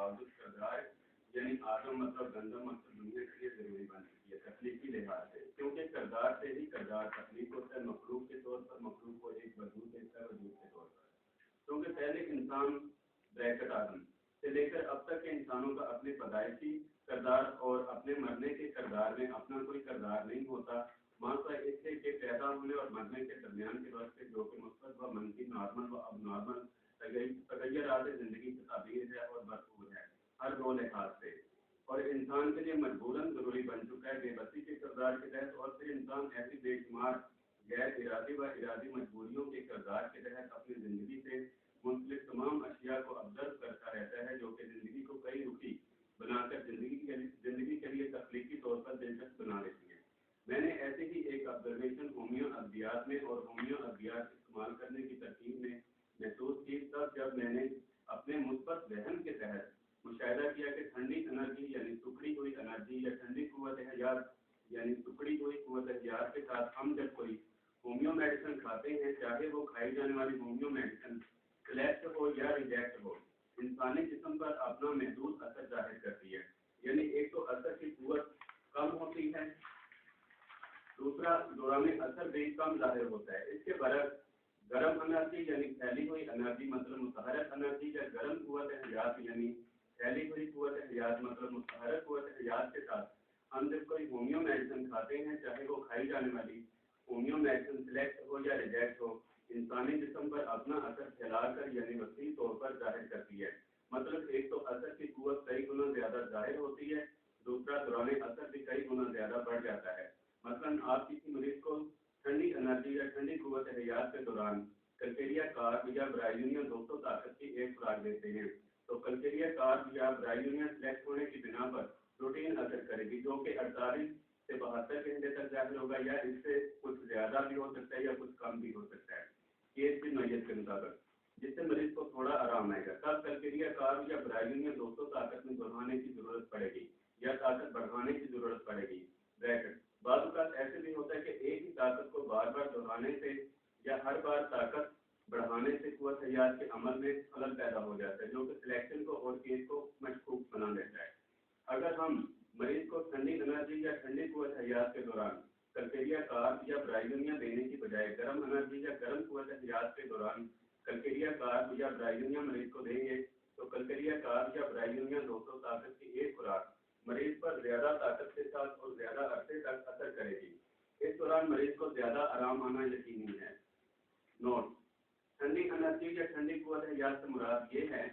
बावजूद किरदार यानी आदम मतलब गंदम मतलब दुनिया के लिए जरूरी बन चुकी है तकलीफी लिहाज से, क्योंकि किरदार से ही किरदार तकलीफ होता है मखलूक के तौर पर, मखलूक को एक वजूद देता है वजूद के तौर पर। क्योंकि पहले इंसान ब्रैकेट आदम से लेकर अब तक के इंसानों का अपने पैदाइशी किरदार और अपने मरने के किरदार में अपना कोई किरदार नहीं होता, मासा इससे के पैदा होने और मरने के दरमियान के वक्त जो कि मुस्बत व मनफी नॉर्मल व अब नॉर्मल तगैयरात ज़िंदगी की ताबीर है और भरपूर है हर दो लिहाज से, और इंसान के लिए मजबूरन ज़रूरी बन चुका है बेबसी के किरदार के तहत। और फिर इंसान ऐसी बेशुमार गैर इरादी व इरादी मजबूरियों के किरदार के तहत अपनी ज़िंदगी से मुंसलिक तमाम अशिया को ऑब्जर्व करता रहता है जो कि ज़िंदगी को कई रुखी बनाकर ज़िंदगी के लिए तख्लीकी तौर पर दिलचस्प बना देती है। मैंने ऐसे ही एक ऑब्जर्वेशन होमियो अद्वियात में और होमियो अद्वियात इस्तेमाल करने की तरकीब में महसूस की तब जब मैंने अपने मुस्बत जहन के तहत मुशाहिदा किया कि ठंडी एनर्जी यानी सुखड़ी हुई एनर्जी या ठंडी कुव्वत हयात यानी सुखड़ी हुई कुव्वत हयात के साथ हम जब कोई होमियो मेडिसिन खाते हैं, चाहे वो खाई जाने वाली होमियो मेडिसिन सिलेक्ट हो या रिजेक्ट हो, इंसानी जिस्म पर अपना महदूद असर जाहिर करती है। यानी एक तो असर की कुव्वत कम होती है, दूसरा दौरान असर भी कम जाहिर होता है। इसके बरक्स गर्म एनर्जी यानी फैली हुई एनर्जी मतलब मुतहरक एनर्जी या गर्म कुव्वत हयात यानी फैली हुई कुव्वत हयात मतलब मुतहरक कुव्वत हयात के साथ हम जब कोई होमियो मेडिसिन खाते हैं, चाहे वो खाई जाने वाली होमियो मेडिसिन सिलेक्ट हो या रिजेक्ट हो, इंसानी जिस्म पर अपना असर फैलाकर यानी वसी तौर पर जाहिर करती है। मतलब एक तो असर की कुव्वत कई गुना ज्यादा जाहिर होती है, दूसरा दौरान असर भी कई गुना ज्यादा बढ़ जाता है। मसलन आप किसी मरीज को ठंडी एनर्जी या ठंडी कुव्वत हयात के दौरान कल्केरिया कार्ब या ब्राइलिनियम 200 ताकत की एक खुराक देते हैं, तो कल्केरिया कार्ब या ब्राइलिनियम सिलेक्ट होने की बिना पर प्रोटीन असर करेगी जो कि 48 से 72 घंटे तक जाहिर होगा, या इससे कुछ ज्यादा भी हो सकता है या कुछ कम भी हो सकता है केस की नोयत के मुताबिक, जिससे मरीज को थोड़ा आराम आएगा। तब कल्केरिया कार्ब या ब्राइलिनियम 200 ताकत में बढ़ाने की जरूरत पड़ेगी या ताकत बढ़ाने की जरूरत पड़ेगी ब्रैकेट। बाद औक़ात ऐसे भी होता है कि एक ही ताकत को बार बार दोहराने से या हर बार ताकत बढ़ाने से कुव्वत हयात के अमल में खलल पैदा हो जाता है जो कि सिलेक्शन को और केस को मशकूक बना देता है। अगर हम मरीज को ठंडी एनर्जी या ठंडी कुव्वत हयात के दौरान कल्केरिया कार्ब या ब्राइलिनियम देने की बजाय गर्म एनर्जी या गर्म कुव्वत हयात के दौरान कल्केरिया कार्ब या ब्राइलिनियम मरीज को देंगे, तो कल्केरिया कार्ब या ब्राइलिनियम 200 ताकत की एक खुराक मरीज पर ज्यादा ताकत के साथ और ज्यादा अरसे तक असर करेगी। इस दौरान मरीज को ज्यादा आराम आना यकीनी है। नोट: ठंडी एनर्जी या ठंडी कुव्वत हयात से मुराद ये है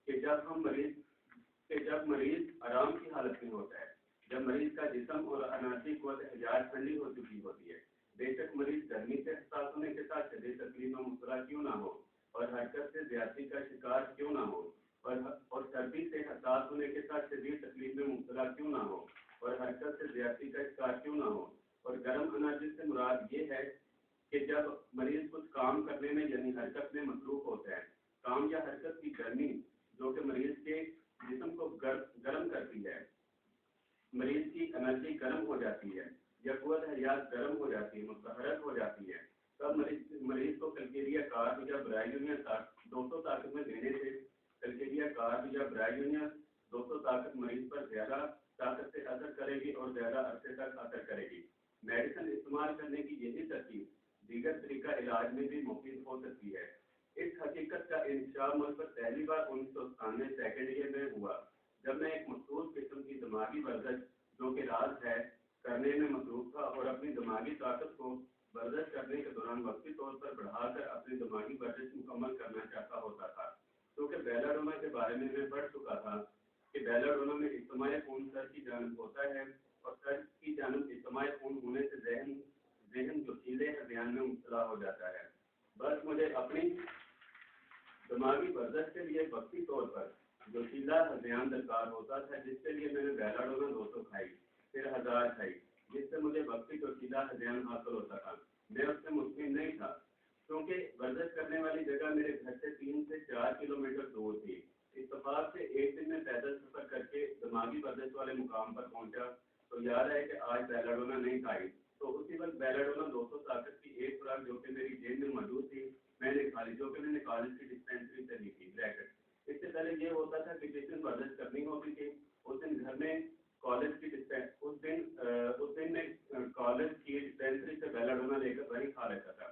कि जब मरीज आराम की हालत में होता है, जब मरीज का जिस्म और एनर्जी कुव्वत हयात ठंडी हो चुकी होती है। बेशक मरीज गर्मी से हसास होने के साथ शदीद तकलीफ में मुब्तला क्यों ना हो और हरकत से ज्यादती का शिकार क्यों ना हो, और सर्दी से हसास होने के साथ शदीद तकलीफ में मुब्तला क्यों ना हो और हरकत से ज्यादती का शिकार क्यों ना हो। और गर्म एनर्जी से मुराद ये है कि जब मरीज कुछ काम करने में यानी हरकत में मसरूफ होता है, काम या हरकत की गर्मी जो कि मरीज के जिस्म को गर्म करती है, मरीज की एनर्जी गर्म हो जाती है या कुव्वत हयात गर्म हो जाती है, मुतहरक हो जाती है, तब मरीज को कल्केरिया कार्ब या ब्राइलिनियम 200 ताकत में देने से कल्केरिया कार्ब या ब्राइलिनियम 200 ताकत मरीज पर ज्यादा ताकत से असर करेगी और ज्यादा अरसे तक असर करेगी। मेडिसिन इस्तेमाल करने की यही तरकीब दीगर तरीका इलाज में भी मुफीद हो सकती है। इस हकीकत का इंकशाफ मुझ पर पहली बार 1997 सेकेंड ईयर में हुआ, जब मैं एक मखसूस किस्म की दिमागी वर्जिश जो कि राज है करने में मसरूफ था और अपनी दिमागी ताकत को वर्जिश करने के दौरान वक्ती तौर पर बढ़ाकर अपनी दिमागी वर्जिश मुकम्मल करना चाहता होता था। क्योंकि बेलाडोना के बारे में मैं पढ़ चुका था कि बेलाडोना में इज्तिमाई खून सर की जानिब होता है और सर की जानिब इज्तिमाई खून होने से जहन जोशीले ध्यान में मुब्तला हो जाता है। बस मुझे अपनी दिमागी वर्जिश के लिए वक्ती तौर पर जोशीला ध्यान दरकार होता था, जिसके लिए मैंने बेलाडोना 200 खाई, फिर 1000 खाई, जिससे मुझे वक्ती जोशीला ध्यान हासिल होता था। मैं उससे मुतमिन नहीं था क्योंकि वर्जिश करने वाली जगह मेरे घर से 3 से 4 किलोमीटर दूर थी। इत्तेफाक से एक दिन में पैदल सफर करके दिमागी वर्जिश वाले मुकाम पर पहुंचा तो याद है कि आज बेलाडोना नहीं खाई, तो उसी वक्त बेलाडोना 200 ताकत की एक खुराक जो कि मेरी जेब में मौजूद थी मैंने खा ली, जो कि मैंने कॉलेज की डिस्पेंसरी से ली थी ब्रैकेट। इससे पहले یہ ہوتا تھا کہ جس دن ورزش کرنی ہوتی تھی اس دن گھر میں کالج کی اس دن میں کالج کی ڈسپینسری سے بیلاڈونا لے کر وہی کھا لیتا تھا،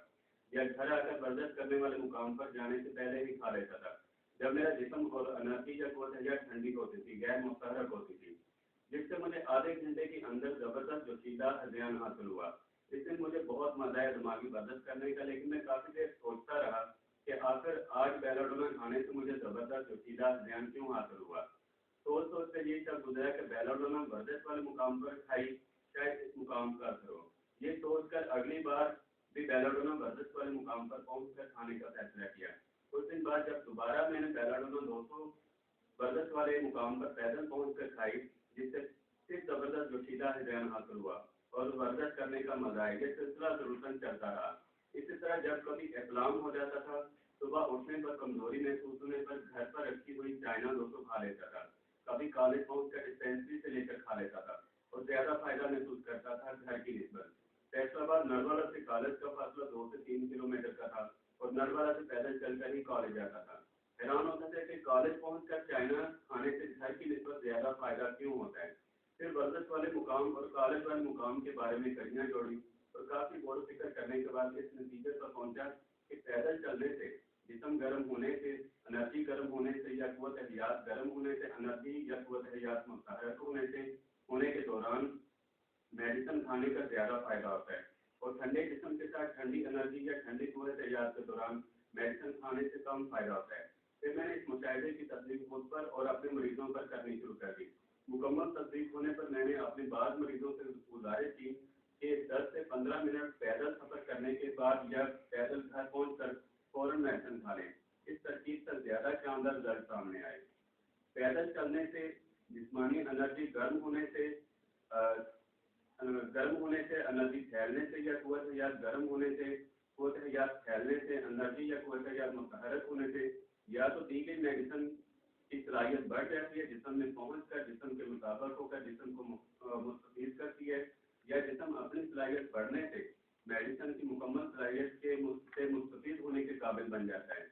یا گھر آ کر ورزش کرنے والے مقام پر جانے سے پہلے ہی کھا لیتا تھا جب میرا جسم اور انرجی یا قوت حیات ٹھنڈی ہوتی تھی، غیر متحرک ہوتی تھی، جس سے مجھے آدھے گھنٹے کے اندر زبردست جوشیدہ ہذیان حاصل ہوا۔ اس دن مجھے بہت مزہ آیا دماغی ورزش کرنے کا، لیکن میں کافی دیر سوچتا رہا کہ آخر آج بیلاڈونا کھانے سے مجھے زبردست جوشیدہ ہذیان کیوں حاصل ہوا۔ سوچ سوچ کر یہ سب گزرا کہ بیلاڈونا ورزش والے مقام پر کھائی، شاید اس مقام کا اثر ہو۔ یہ سوچ کر اگلی بار بھی بیلاڈونا ورزش والے مقام پر پہنچ کر کھانے کا فیصلہ کیا۔ کچھ دن بعد جب دوبارہ میں نے بیلاڈونا 200 ورزش والے مقام پر پیدل پہنچ کر کھائی، جس سے صرف زبردست جوشیدہ ہذیان حاصل ہوا اور ورزش کرنے کا مزہ آیا۔ یہ سلسلہ ضرور چلتا رہا۔ اسی طرح جب کبھی احتلام ہو جاتا تھا، صبح اٹھنے پر کمزوری محسوس ہونے پر گھر پر رکھی ہوئی چائنا 200 کھا لیتا تھا، کبھی کالج پہنچ کر ڈسپینسری سے لے کر کھا لیتا تھا اور زیادہ فائدہ محسوس کرتا تھا گھر کی نسبت۔ فیصلہ آباد نروالا سے کالج کا فاصلہ 2 سے 3 کلومیٹر کا تھا اور نروالا سے پیدل چل کر ہی کالج جاتا تھا۔ حیران ہوتا تھا کہ کالج پہنچ کر چائنا کھانے سے گھر کی نسبت زیادہ فائدہ کیوں ہوتا ہے۔ پھر ورزش والے مقام اور کالج والے مقام کے بارے میں کڑیاں جوڑی اور کافی غور و فکر کرنے کے بعد اس نتیجے پر پہنچا کہ پیدل چلنے سے جسم گرم ہونے سے، انرجی گرم ہونے سے یا قوت حیات گرم ہونے سے، انرجی یا قوت حیات متحرک ہونے کے دوران میڈیسن کھانے کا زیادہ فائدہ ہوتا ہے، اور ٹھنڈے جسم کے ساتھ ٹھنڈی انرجی یا ٹھنڈی قوت حیات کے دوران میڈیسن کھانے سے کم فائدہ ہوتا ہے۔ پھر میں نے اس مشاہدے کی تصدیق خود پر اور اپنے مریضوں پر کرنی شروع کر دی۔ مکمل تصدیق ہونے پر میں نے اپنے بعض مریضوں سے گزارش کی کہ 10 سے 15 منٹ پیدل سفر کرنے کے بعد یا پیدل گھر پہنچ کر فوراً میڈیسن کھا لیں۔ اس ترکیب سے زیادہ شاندار رزلٹ سامنے آئے۔ پیدل چلنے سے جسمانی انرجی گرم ہونے سے انرجی پھیلنے سے یا قوت حیات گرم ہونے سے قوت حیات پھیلنے سے انرجی یا قوت حیات متحرک ہونے سے یا تو دی گئی میڈیسن کی صلاحیت بڑھ جاتی ہے، جسم میں پہنچ کر جسم کے مطابق ہو کر جسم کو مستفید کرتی ہے، یا جسم اپنی صلاحیت بڑھنے سے میڈیسن کی مکمل صلاحیت سے مستفید ہونے کے قابل بن جاتا ہے۔